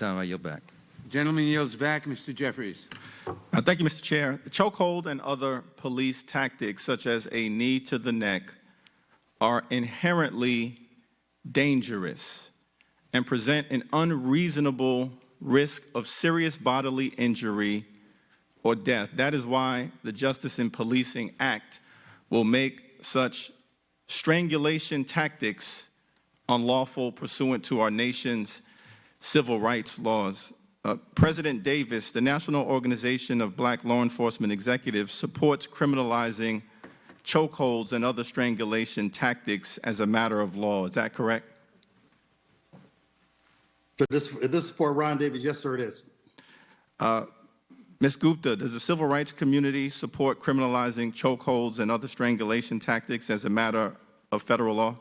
Time, I yield back. Gentleman yields back. Mr. Jeffries. Thank you, Mr. Chair. The chokehold and other police tactics, such as a knee to the neck, are inherently dangerous and present an unreasonable risk of serious bodily injury or death. That is why the Justice in Policing Act will make such strangulation tactics unlawful pursuant to our nation's civil rights laws. President Davis, the National Organization of Black Law Enforcement Executives, supports criminalizing chokeholds and other strangulation tactics as a matter of law. Is that correct? So this is for Ron Davis. Yes, sir, it is. Ms. Gupta, does the civil rights community support criminalizing chokeholds and other strangulation tactics as a matter of federal law?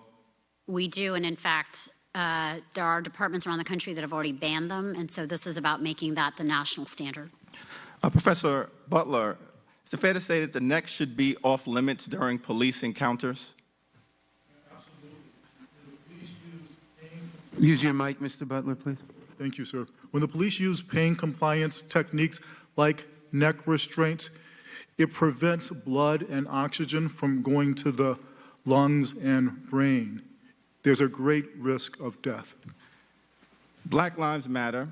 We do, and in fact, there are departments around the country that have already banned them, and so this is about making that the national standard. Professor Butler, is it fair to say that the neck should be off limits during police encounters? Use your mic, Mr. Butler, please. Thank you, sir. When the police use pain compliance techniques like neck restraints, it prevents blood and oxygen from going to the lungs and brain. There's a great risk of death. Black Lives Matter,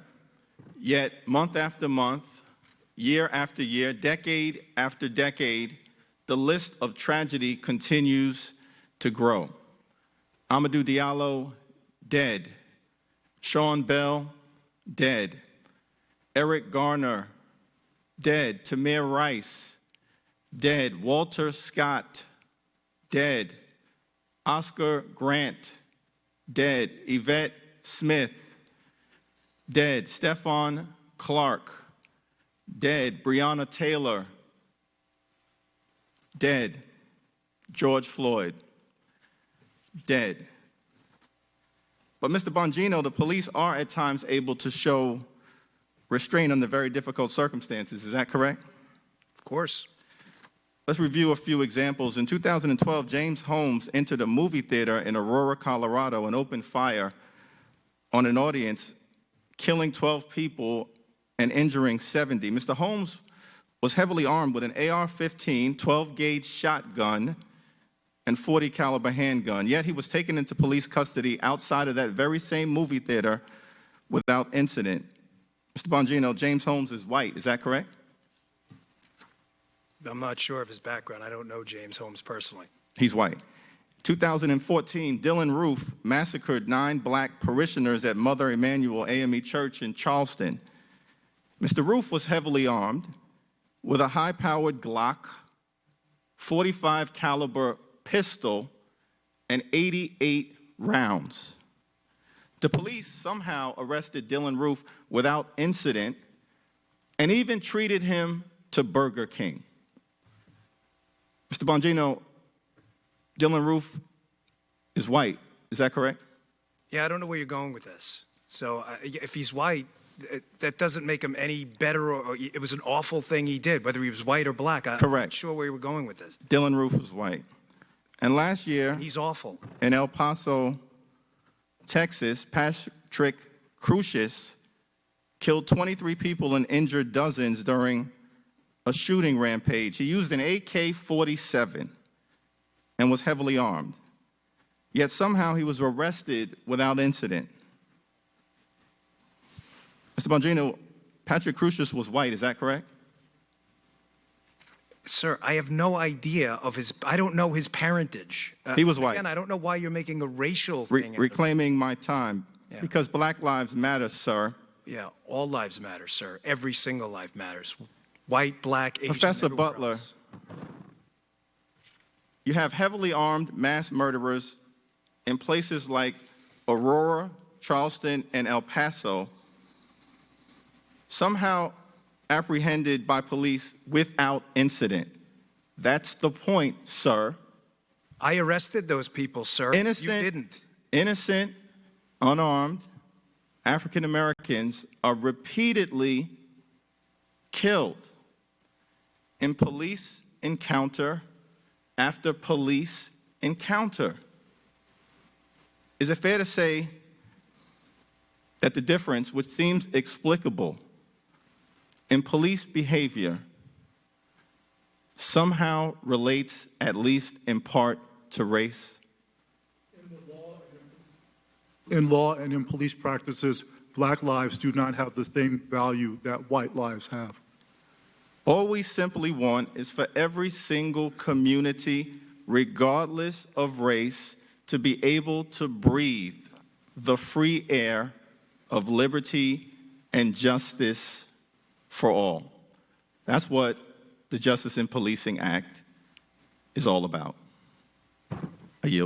yet month after month, year after year, decade after decade, the list of tragedy continues to grow. Amadou Diallo, dead. Sean Bell, dead. Eric Garner, dead. Tamir Rice, dead. Walter Scott, dead. Oscar Grant, dead. Yvette Smith, dead. Stephon Clark, dead. Breonna Taylor, dead. George Floyd, dead. But Mr. Bongino, the police are at times able to show restraint under very difficult circumstances. Is that correct? Of course. Let's review a few examples. In 2012, James Holmes entered a movie theater in Aurora, Colorado, and opened fire on an audience, killing 12 people and injuring 70. Mr. Holmes was heavily armed with an AR-15, 12-gauge shotgun, and 40 caliber handgun. Yet he was taken into police custody outside of that very same movie theater without incident. Mr. Bongino, James Holmes is white, is that correct? I'm not sure of his background. I don't know James Holmes personally. He's white. 2014, Dylan Roof massacred 9 black parishioners at Mother Emanuel AME Church in Charleston. Mr. Roof was heavily armed with a high-powered Glock, 45 caliber pistol, and 88 rounds. The police somehow arrested Dylan Roof without incident and even treated him to Burger King. Mr. Bongino, Dylan Roof is white, is that correct? Yeah, I don't know where you're going with this. So if he's white, that doesn't make him any better, or it was an awful thing he did, whether he was white or black. Correct. I'm not sure where you were going with this. Dylan Roof was white. And last year, He's awful. in El Paso, Texas, Patrick Crucius killed 23 people and injured dozens during a shooting rampage. He used an AK-47 and was heavily armed. Yet somehow he was arrested without incident. Mr. Bongino, Patrick Crucius was white, is that correct? Sir, I have no idea of I don't know his parentage. He was white. Again, I don't know why you're making a racial thing. Reclaiming my time. Yeah. Because Black Lives Matter, sir. Yeah, all lives matter, sir. Every single life matters. White, black, Asian, Professor everywhere Butler, else. you have heavily armed mass murderers in places like Aurora, Charleston, and El Paso, somehow apprehended by police without incident. That's the point, sir. I arrested those people, sir. Innocent, You didn't. Innocent, unarmed African Americans are repeatedly killed in police encounter after police encounter. Is it fair to say that the difference, which seems explicable in police behavior, somehow relates, at least in part, to race? In law and in police practices, black lives do not have the same value that white lives have. All we simply want is for every single community, regardless of race, to be able to breathe the free air of liberty and justice for all. That's what the Justice in Policing Act is all about.